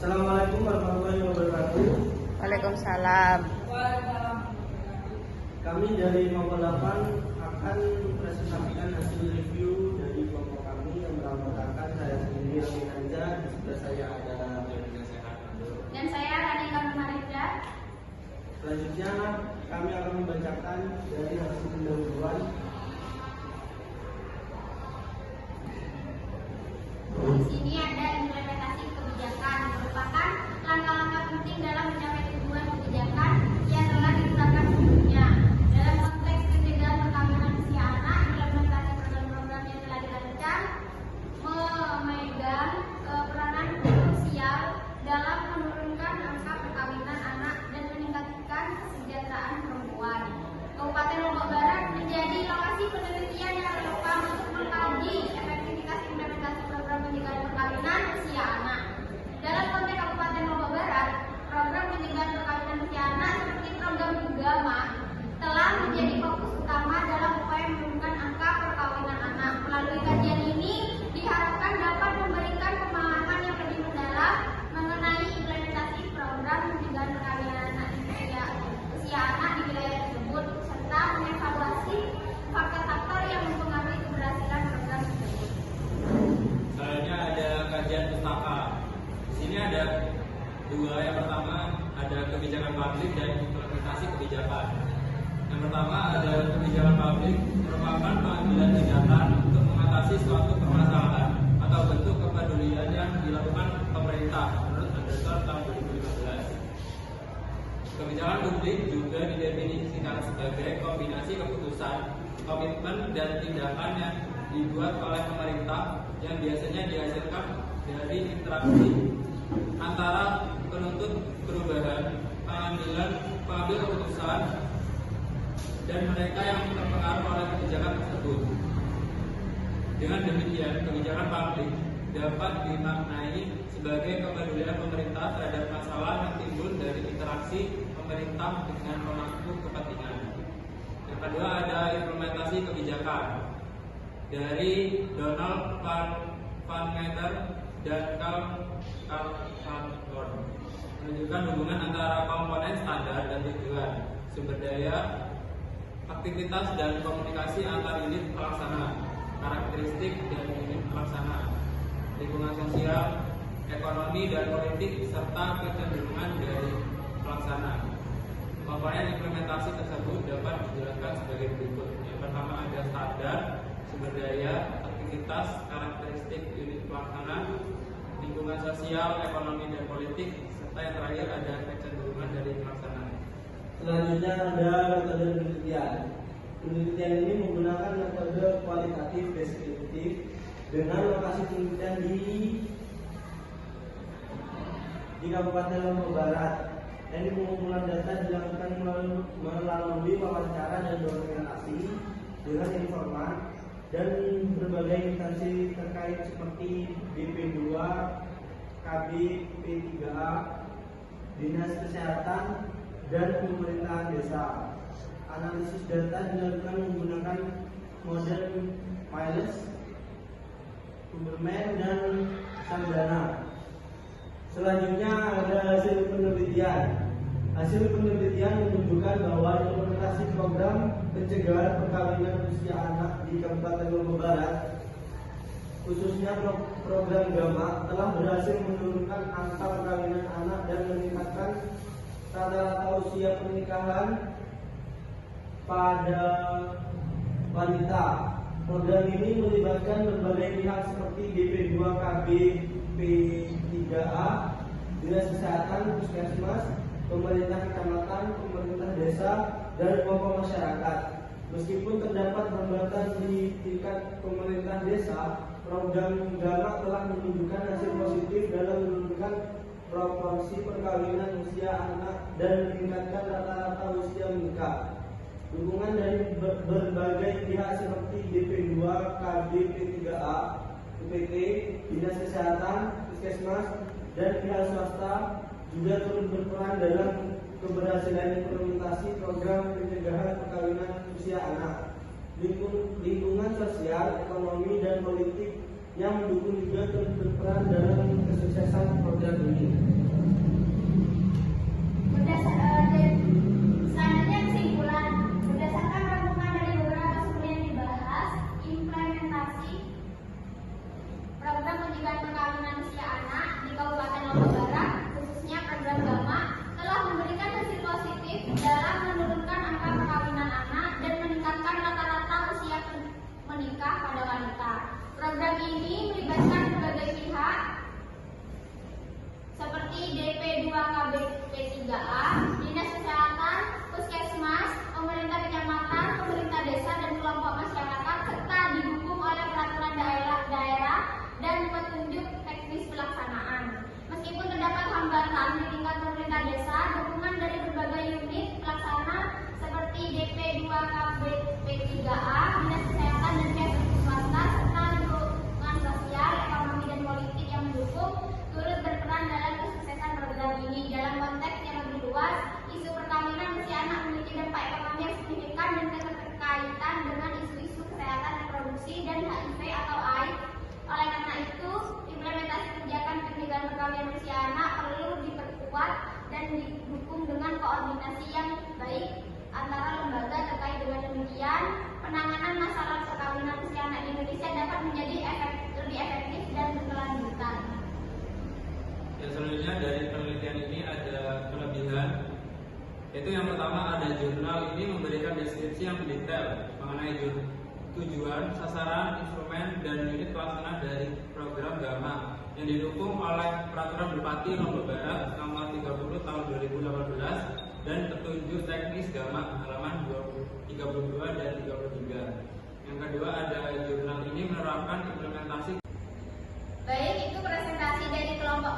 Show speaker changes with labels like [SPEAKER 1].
[SPEAKER 1] Assalamualaikum warahmatullahi wabarakatuh.
[SPEAKER 2] Waalaikumsalam.
[SPEAKER 1] Kami dari nomor 8 akan presentasikan hasil review dari kelompok kami yang beranggotakan saya sendiri Amin Anja, di sebelah saya ada
[SPEAKER 3] dan saya Ranika Marija.
[SPEAKER 1] Selanjutnya kami akan membacakan dari hasil pendahuluan.
[SPEAKER 3] Di sini ada implementasi kebijakan, merupakan langkah-langkah penting dalam mencapai tujuan kebijakan yang telah ditetapkan sebelumnya. Dalam konteks pencegahan perkawinan usia anak, implementasi program-program yang telah dirancang memegang peranan krusial dalam menurunkan angka perkawinan anak dan meningkatkan kesejahteraan perempuan. Kabupaten Lombok Barat menjadi lokasi penelitian yang relevan untuk mengkaji efektivitas implementasi program pencegahan perkawinan usia anak. Dalam konteks Kabupaten Lombok Barat, program pencegahan perkawinan usia anak seperti program Gama telah menjadi fokus utama dalam upaya menurunkan angka perkawinan anak. Melalui kajian ini diharapkan dapat memberikan pemahaman yang lebih mendalam mengenai implementasi program pencegahan perkawinan anak usia anak di wilayah tersebut serta mengevaluasi faktor-faktor yang mempengaruhi keberhasilan program tersebut.
[SPEAKER 4] Selanjutnya ada kajian pustaka. Di sini ada dua. Yang pertama ada kebijakan publik dan implementasi kebijakan. Yang pertama ada kebijakan publik merupakan pengambilan tindakan untuk mengatasi suatu permasalahan atau bentuk kepedulian yang dilakukan pemerintah menurut Mendagri tahun 2015. Kebijakan publik juga didefinisikan sebagai kombinasi keputusan, komitmen, dan tindakan yang dibuat oleh pemerintah yang biasanya dihasilkan dari interaksi antara penuntut perubahan, pengambil keputusan, dan mereka yang terpengaruh oleh kebijakan tersebut. Dengan demikian, kebijakan publik dapat dimaknai sebagai kepedulian pemerintah terhadap masalah yang timbul dari interaksi pemerintah dengan pemangku kepentingan. Yang kedua ada implementasi kebijakan dari Donald Van Meter dan Carl Sandburg, menunjukkan hubungan antara komponen standar dan tujuan, sumber daya, aktivitas dan komunikasi antar unit pelaksana, karakteristik dan unit pelaksana, lingkungan sosial, ekonomi dan politik, serta kecenderungan dari pelaksana. Komponen implementasi tersebut dapat dijelaskan sebagai berikut. Yang pertama ada standar, sumber daya, aktivitas, karakteristik unit pelaksana, lingkungan sosial, ekonomi dan politik, serta yang terakhir ada kecenderungan dari pelaksana.
[SPEAKER 1] Selanjutnya ada metode penelitian. Penelitian ini menggunakan metode kualitatif deskriptif dengan lokasi penelitian di Kabupaten Lombok Barat. Ini pengumpulan data dilakukan melalui wawancara dan dokumentasi dengan informan dan berbagai instansi terkait seperti BP2, KB, P3A, Dinas Kesehatan, dan pemerintahan desa. Analisis data dilakukan menggunakan model Miles, Huberman, dan Sandana. Selanjutnya ada hasil penelitian. Hasil penelitian menunjukkan bahwa implementasi program pencegahan perkawinan usia anak di Kabupaten Lombok Barat, khususnya program Gama, telah berhasil menurunkan angka perkawinan anak dan meningkatkan rata-rata usia pernikahan pada wanita. Program ini melibatkan berbagai pihak seperti BP2, KB, P3A, Dinas Kesehatan, Puskesmas, pemerintah kecamatan, pemerintah desa, dan kelompok masyarakat. Meskipun terdapat hambatan di tingkat pemerintah desa, program Gama telah menunjukkan hasil positif dalam menurunkan proporsi perkawinan usia anak dan meningkatkan rata-rata usia menikah. Dukungan dari berbagai pihak seperti BP2, KB, P3A, UPT, Dinas Kesehatan, Puskesmas, dan pihak swasta juga turut berperan dalam keberhasilan implementasi program pencegahan perkawinan usia anak. Lingkungan sosial, ekonomi, dan politik yang mendukung juga turut berperan dalam kesuksesan program ini.
[SPEAKER 3] Lombok Barat, khususnya program Gama, telah memberikan hasil positif dalam menurunkan angka perkawinan anak dan meningkatkan rata-rata usia menikah pada wanita. Program ini melibatkan berbagai pihak seperti DP2KB-P3A, Dinas Kesehatan, Puskesmas, pemerintah kecamatan, pemerintah desa, dan kelompok masyarakat, serta didukung oleh peraturan daerah dan petunjuk teknis pelaksanaan. Meskipun terdapat hambatan di tingkat pemerintah desa, dukungan dari berbagai unit pelaksana seperti DP2KB-P3A, Dinas Kesehatan, dan pihak swasta, serta lingkungan sosial, ekonomi, dan politik yang mendukung turut berperan dalam kesuksesan program ini. Dalam konteks yang lebih luas, isu perkawinan usia anak memiliki dampak ekonomi yang signifikan dan keterkaitan dengan isu-isu kesehatan reproduksi dan HIV atau AIDS. Oleh karena itu, implementasi kebijakan pencegahan perkawinan usia anak perlu diperkuat dan didukung dengan koordinasi yang baik antara lembaga terkait. Dengan demikian, penanganan masalah perkawinan usia anak di Indonesia dapat menjadi lebih efektif dan berkelanjutan.
[SPEAKER 4] Ya, selanjutnya dari penelitian ini ada kelebihan, yaitu yang pertama ada jurnal ini memberikan deskripsi yang detail mengenai tujuan, sasaran, instrumen, dan unit pelaksana dari program Gama yang didukung oleh Peraturan Bupati Lombok Barat nomor 30 tahun 2018 dan petunjuk teknis Gama halaman 32 dan 33. Yang kedua ada jurnal ini menerapkan implementasi.
[SPEAKER 3] Baik, itu presentasi dari kelompok